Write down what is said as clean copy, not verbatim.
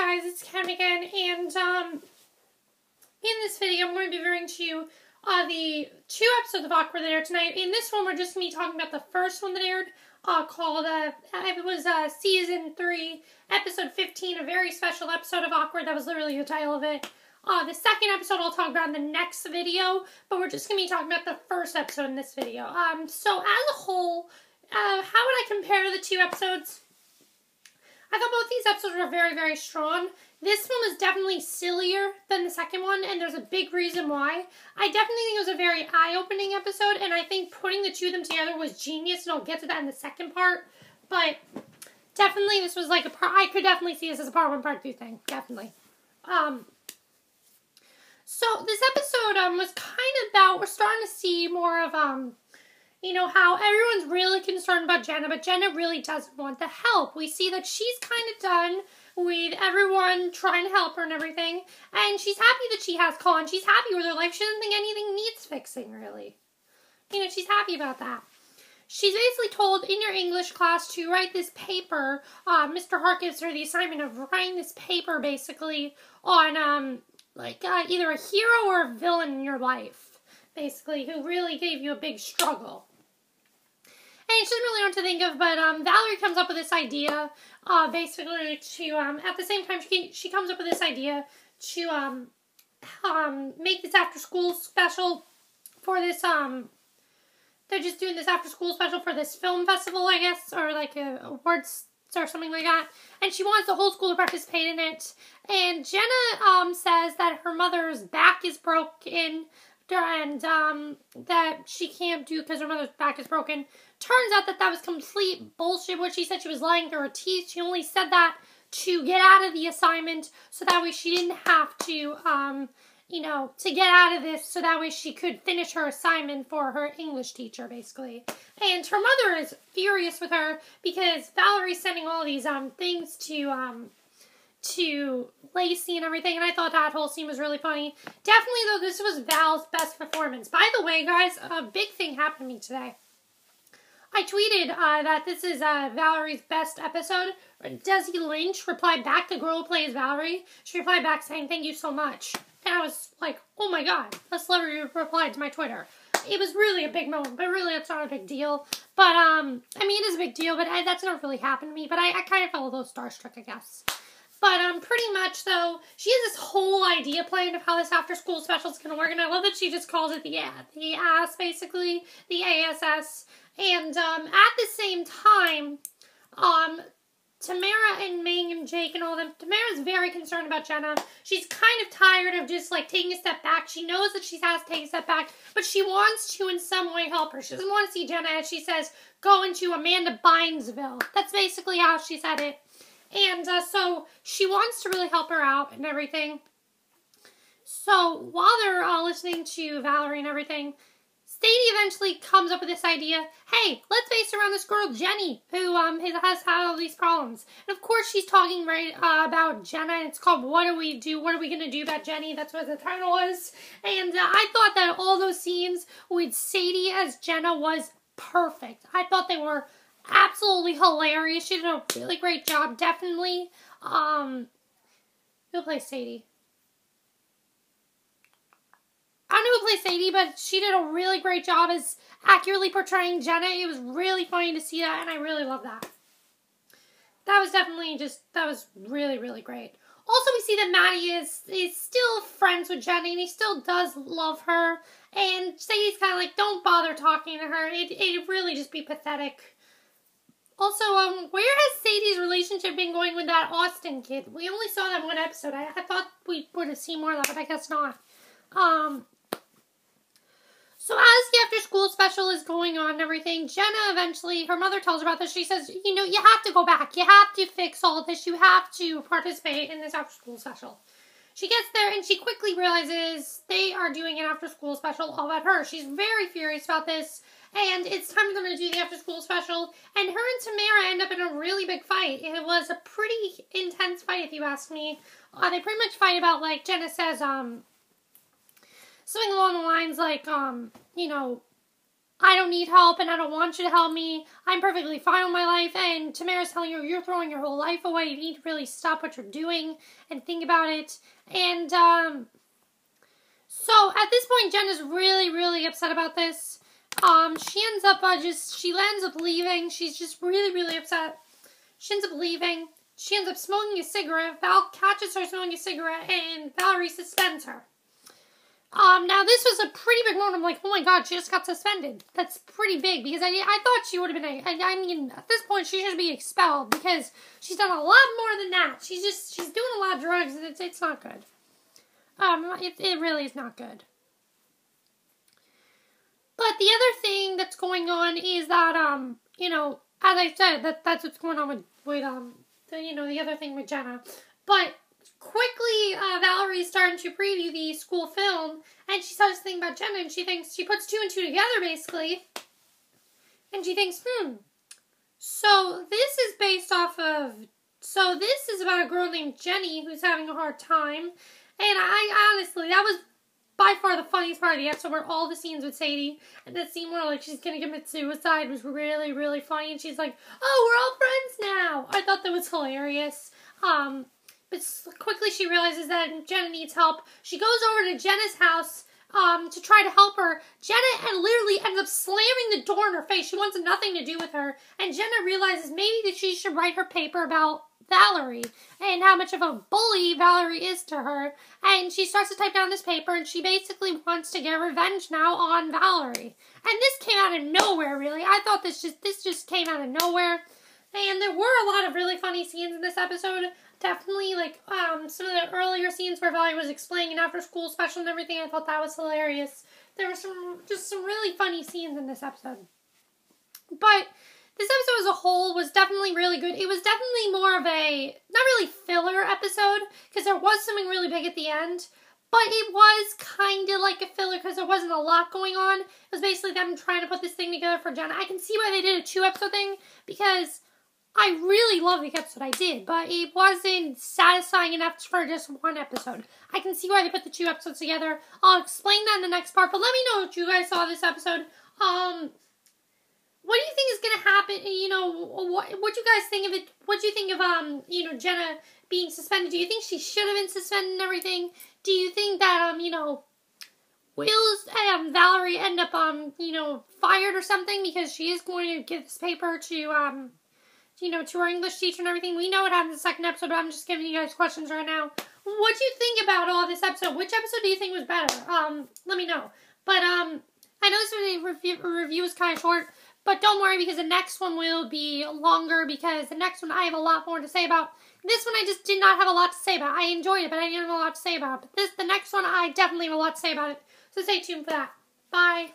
guys, it's Kim again, and in this video I'm going to be reviewing to you the 2 episodes of Awkward that aired tonight. In this one we're just going to be talking about the first one that aired, called, it was Season 3, Episode 15, a very special episode of Awkward. That was literally the title of it. The second episode I'll talk about in the next video, but we're just going to be talking about the first episode in this video. So as a whole, how would I compare the 2 episodes? I thought both these episodes were very, very strong. This one was definitely sillier than the second one, and there's a big reason why. I definitely think it was a very eye-opening episode, and I think putting the 2 of them together was genius, and I'll get to that in the second part. But definitely this was like I could definitely see this as a part 1, part 2 thing. Definitely. So this episode was kind of about, we're starting to see more of, you know, how everyone's really concerned about Jenna, but Jenna really doesn't want the help. We see that she's kind of done with everyone trying to help her and everything, and she's happy that she has Colin. She's happy with her life. She doesn't think anything needs fixing, really. You know, she's happy about that. She's basically told in your English class to write this paper. Mr. Hart gives her the assignment of writing this paper, basically, on, either a hero or a villain in your life, basically, who really gave you a big struggle. And she doesn't really know what to think of, but Valerie comes up with this idea, basically to, at the same time, she comes up with this idea to make this after-school special for this, they're just doing this after-school special for this film festival, I guess, or like a awards or something like that, and she wants the whole school to participate in it. And Jenna says that her mother's back is broken, and that she can't do because her mother's back is broken. Turns out that was complete bullshit. What she said, she was lying through her teeth. She only said that to get out of the assignment, so that way she didn't have to, you know, to get out of this, so that way she could finish her assignment for her English teacher, basically. And her mother is furious with her because Valerie's sending all these things to Lacey and everything, and I thought that whole scene was really funny. Definitely, though, this was Val's best performance. By the way, guys, a big thing happened to me today. I tweeted that this is Valerie's best episode. Desi Lynch replied back, the girl who plays Valerie. She replied back saying, "Thank you so much." And I was like, oh my god, a celebrity replied to my Twitter. It was really a big moment, but really it's not a big deal. But, I mean, it is a big deal, but that's not really happened to me. But I kind of felt a little starstruck, I guess. But, pretty much, though, she has this whole idea planned of how this after-school special is going to work. And I love that she just calls it the ASS, basically. The ASS. And, at the same time, Tamara and Ming and Jake and all them, Tamara's very concerned about Jenna. She's kind of tired of just, like, taking a step back. She knows that she has to take a step back, but she wants to in some way help her. She doesn't want to see Jenna, as she says, go into Amanda Bynesville. That's basically how she said it. And so she wants to really help her out and everything. So while they're listening to Valerie and everything, Sadie eventually comes up with this idea, hey, let's base around this girl, Jenny, who has had all these problems. And of course she's talking right about Jenna, and it's called What Do We Do? What Are We Gonna Do About Jenny? That's what the title was. And I thought that all those scenes with Sadie as Jenna was perfect. I thought they were absolutely hilarious. She did a really great job, definitely. Who plays Sadie? I don't know who plays Sadie, but she did a really great job as accurately portraying Jenna. It was really funny to see that, and I really love that. That was definitely that was really, really great. Also, we see that Matty is still friends with Jenny, and he still does love her. And Sadie's kind of like, don't bother talking to her. It'd really just be pathetic. Also, where has Sadie's relationship been going with that Austin kid? We only saw that one episode. I thought we would have seen more of that, but I guess not. So as the after-school special is going on and everything, Jenna eventually, her mother tells her about this. She says, you know, you have to go back. You have to fix all this. You have to participate in this after-school special. She gets there and she quickly realizes they are doing an after-school special all about her. She's very furious about this, and it's time for them to do the after-school special. And her and Tamara end up in a really big fight. It was a pretty intense fight, if you ask me. They pretty much fight about, like, Jenna says, something along the lines like, you know, I don't need help and I don't want you to help me. I'm perfectly fine with my life. And Tamara's telling you, you're throwing your whole life away. You need to really stop what you're doing and think about it. And so at this point, Jen is really, really upset about this. She ends up leaving. She's just really, really upset. She ends up leaving. She ends up smoking a cigarette. Val catches her smoking a cigarette, and Valerie suspends her. Now this was a pretty big moment. I'm like, oh my god, she just got suspended. That's pretty big, because I thought she would have been, I mean, at this point, she should be expelled, because she's done a lot more than that. She's doing a lot of drugs, and it's not good. It really is not good. But the other thing that's going on is that, you know, as I said, that's what's going on with the other thing with Jenna. But quickly, Valerie's starting to preview the school film, and she starts thinking about Jenna, and she puts two and two together, basically. And she thinks, so this is about a girl named Jenny who's having a hard time. And I honestly, that was by far the funniest part of the episode, where all the scenes with Sadie, and that scene where, like, she's gonna commit suicide was really, really funny, and she's like, oh, we're all friends now! I thought that was hilarious. But quickly she realizes that Jenna needs help. She goes over to Jenna's house, to try to help her. Jenna literally ends up slamming the door in her face. She wants nothing to do with her, and Jenna realizes maybe that she should write her paper about Valerie and how much of a bully Valerie is to her, and she starts to type down this paper, and she basically wants to get revenge now on Valerie. And this came out of nowhere, really. I thought this just came out of nowhere, and there were a lot of really funny scenes in this episode. Definitely, like, some of the earlier scenes where Valerie was explaining an after-school special and everything, I thought that was hilarious. There were some really funny scenes in this episode. But this episode as a whole was definitely really good. It was definitely more of a, not really filler episode, because there was something really big at the end, but it was kind of like a filler because there wasn't a lot going on. It was basically them trying to put this thing together for Jenna. I can see why they did a 2-episode thing, because I really love the episode I did, but it wasn't satisfying enough for just 1 episode. I can see why they put the 2 episodes together. I'll explain that in the next part, but let me know what you guys saw this episode. What do you think is going to happen? You know, what do you guys think of it? What do you think of, Jenna being suspended? Do you think she should have been suspended and everything? Do you think that, will Valerie end up, fired or something because she is going to give this paper to, to her English teacher and everything? We know what happened in the second episode, but I'm just giving you guys questions right now. What do you think about all this episode? Which episode do you think was better? Let me know. But, I know this review is kind of short, but don't worry, because the next one will be longer, because the next one I have a lot more to say about. This one I just did not have a lot to say about. I enjoyed it, but I didn't have a lot to say about it. But the next one I definitely have a lot to say about it. So stay tuned for that. Bye.